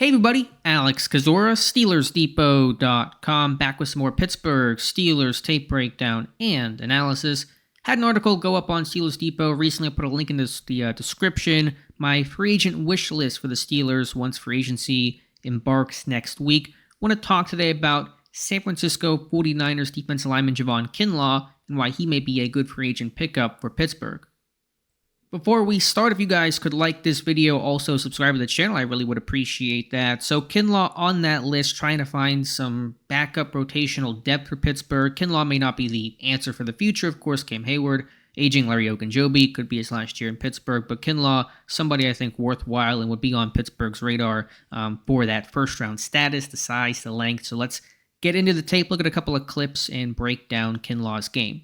Hey everybody, Alex Kazora, SteelersDepot.com, back with some more Pittsburgh Steelers tape breakdown and analysis. Had an article go up on Steelers Depot recently. I put a link in the description. My free agent wish list for the Steelers once free agency embarks next week. Want to talk today about San Francisco 49ers defensive lineman Javon Kinlaw and why he may be a good free agent pickup for Pittsburgh. Before we start, if you guys could like this video, also subscribe to the channel, I really would appreciate that. So Kinlaw on that list, trying to find some backup rotational depth for Pittsburgh. Kinlaw may not be the answer for the future. Of course, Cam Hayward, aging Larry Ogunjobi, could be his last year in Pittsburgh. But Kinlaw, somebody I think worthwhile and would be on Pittsburgh's radar for that first-round status, the size, the length. So let's get into the tape, look at a couple of clips, and break down Kinlaw's game.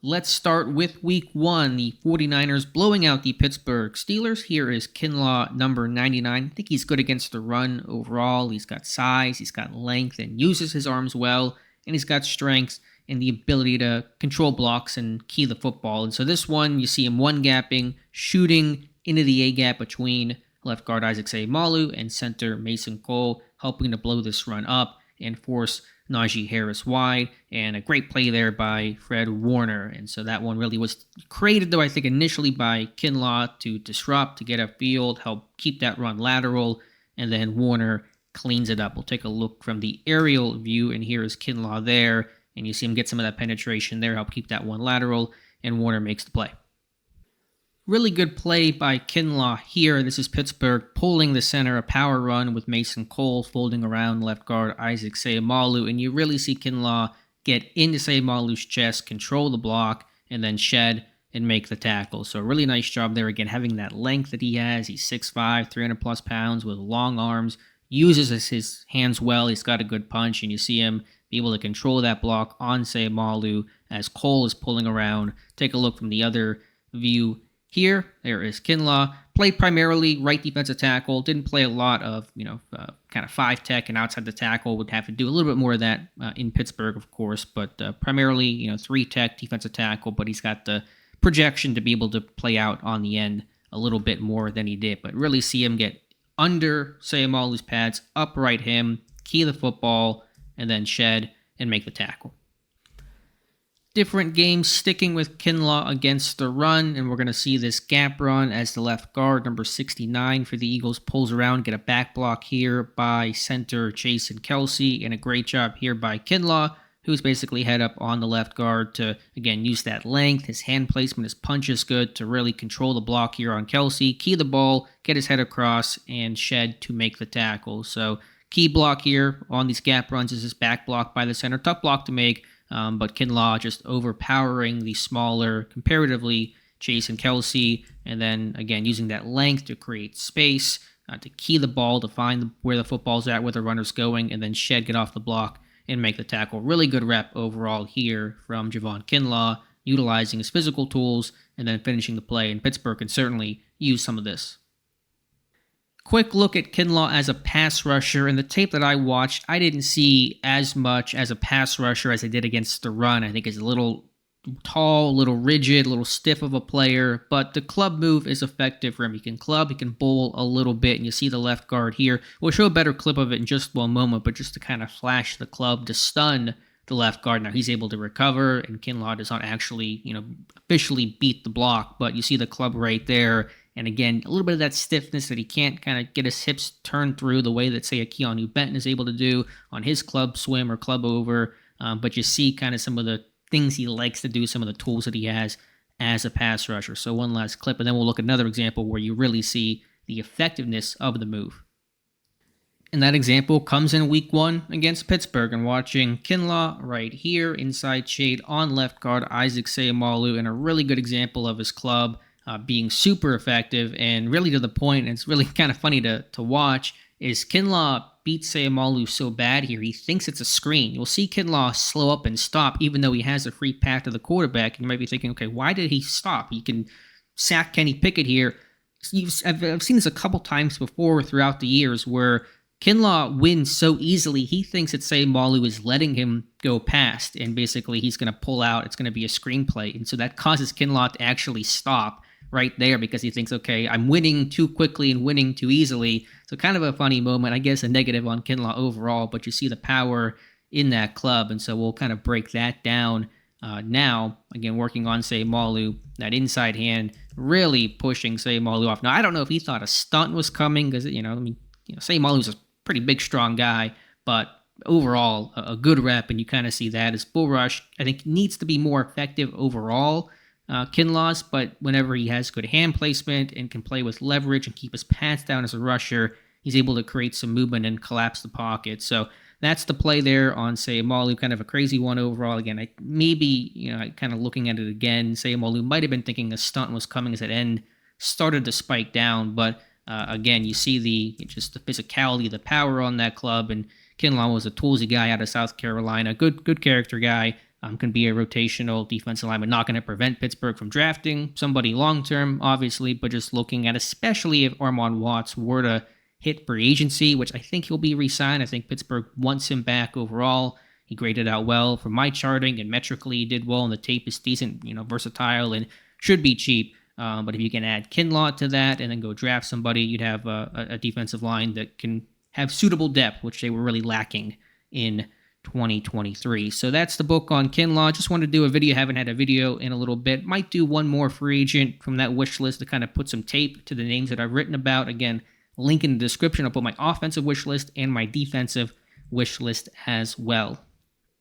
Let's start with week 1, the 49ers blowing out the Pittsburgh Steelers. Here is Kinlaw, number 99. I think he's good against the run overall. He's got size, he's got length, and uses his arms well, and he's got strength and the ability to control blocks and key the football. And so this one, you see him one-gapping, shooting into the A-gap between left guard Isaac Seumalo and center Mason Cole, helping to blow this run up and force Najee Harris wide, and a great play there by Fred Warner. And so that one really was created, though, I think initially by Kinlaw to disrupt, to get upfield, help keep that run lateral, and then Warner cleans it up. We'll take a look from the aerial view, and here is Kinlaw there, and you see him get some of that penetration there, help keep that one lateral, and Warner makes the play. Really good play by Kinlaw here. This is Pittsburgh pulling the center, a power run with Mason Cole folding around left guard Isaac Seumalo, and you really see Kinlaw get into Seumalo's chest, control the block, and then shed and make the tackle. So a really nice job there, again, having that length that he has. He's 6'5", 300-plus pounds with long arms, uses his hands well. He's got a good punch, and you see him be able to control that block on Seumalo as Cole is pulling around. Take a look from the other view. Here, there is Kinlaw. Played primarily right defensive tackle. Didn't play a lot of, kind of 5-tech and outside the tackle. Would have to do a little bit more of that in Pittsburgh, of course. But primarily, 3-tech defensive tackle. But he's got the projection to be able to play out on the end a little bit more than he did. But really see him get under Seumalo's pads, upright him, key the football, and then shed and make the tackle. Different games, sticking with Kinlaw against the run, and we're going to see this gap run as the left guard, number 69 for the Eagles, pulls around, get a back block here by center Jason Kelce, and a great job here by Kinlaw, who's basically head up on the left guard to, again, use that length. His hand placement, his punch is good to really control the block here on Kelce, key the ball, get his head across, and shed to make the tackle. So key block here on these gap runs is this back block by the center. Tough block to make. But Kinlaw just overpowering the smaller, comparatively, Jason Kelce, and then, again, using that length to create space, to key the ball, to find where the football's at, where the runner's going, and then shed, get off the block, and make the tackle. Really good rep overall here from Javon Kinlaw, utilizing his physical tools, and then finishing the play, and Pittsburgh can certainly use some of this. Quick look at Kinlaw as a pass rusher. In the tape that I watched, I didn't see as much as a pass rusher as I did against the run. I think he's a little tall, a little rigid, a little stiff of a player, but the club move is effective for him. He can club, he can bowl a little bit, and you see the left guard here. We'll show a better clip of it in just one moment, but just to kind of flash the club to stun the left guard. Now he's able to recover, and Kinlaw does not actually, officially beat the block, but you see the club right there. And again, a little bit of that stiffness that he can't kind of get his hips turned through the way that, say, a Keanu Benton is able to do on his club swim or club over. But you see kind of some of the things he likes to do, some of the tools that he has as a pass rusher. So one last clip, and then we'll look at another example where you really see the effectiveness of the move. And that example comes in week 1 against Pittsburgh, and watching Kinlaw right here, inside shade on left guard, Isaac Seumalo, and a really good example of his club being super effective, and really to the point, and it's really kind of funny to watch, is Kinlaw beats Seumalo so bad here, he thinks it's a screen. You'll see Kinlaw slow up and stop, even though he has a free path to the quarterback, and you might be thinking, okay, why did he stop? He can sack Kenny Pickett here. I've seen this a couple times before throughout the years where Kinlaw wins so easily, he thinks that Seumalo is letting him go past, and basically he's going to pull out, it's going to be a screenplay, and so that causes Kinlaw to actually stop, right there because he thinks, okay, I'm winning too quickly and winning too easily. So kind of a funny moment, I guess a negative on Kinlaw overall, but you see the power in that club. And so we'll kind of break that down now. Again, working on Seumalo, that inside hand, really pushing Seumalo off. Now, I don't know if he thought a stunt was coming because, Seumalo's a pretty big, strong guy, but overall, a good rep, and you kind of see that as Bull Rush, I think, needs to be more effective overall, Kinlaw's, but whenever he has good hand placement and can play with leverage and keep his pads down as a rusher, he's able to create some movement and collapse the pocket. So that's the play there on Seumalo, kind of a crazy one overall. Again, kind of looking at it again, Seumalo might have been thinking a stunt was coming as that end started to spike down, but again, you see the physicality, the power on that club, and Kinlaw was a toolsy guy out of South Carolina, good character guy, can be a rotational defensive lineman, not going to prevent Pittsburgh from drafting somebody long-term, obviously, but just looking at, especially if Armon Watts were to hit free agency, which I think he'll be re-signed. I think Pittsburgh wants him back overall. He graded out well for my charting, and metrically he did well, and the tape is decent, versatile, and should be cheap. But if you can add Kinlaw to that and then go draft somebody, you'd have a defensive line that can have suitable depth, which they were really lacking in 2023. So that's the book on Kinlaw. Just wanted to do a video. Haven't had a video in a little bit. Might do one more free agent from that wish list to kind of put some tape to the names that I've written about. Again, link in the description. I'll put my offensive wish list and my defensive wish list as well.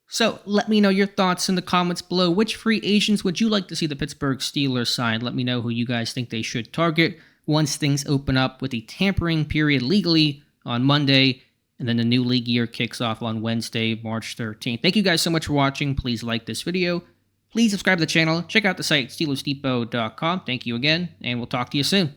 So let me know your thoughts in the comments below. Which free agents would you like to see the Pittsburgh Steelers sign? Let me know who you guys think they should target once things open up with the tampering period legally on Monday, and then the new league year kicks off on Wednesday, March 13th. Thank you guys so much for watching. Please like this video. Please subscribe to the channel. Check out the site, SteelersDepot.com. Thank you again, and we'll talk to you soon.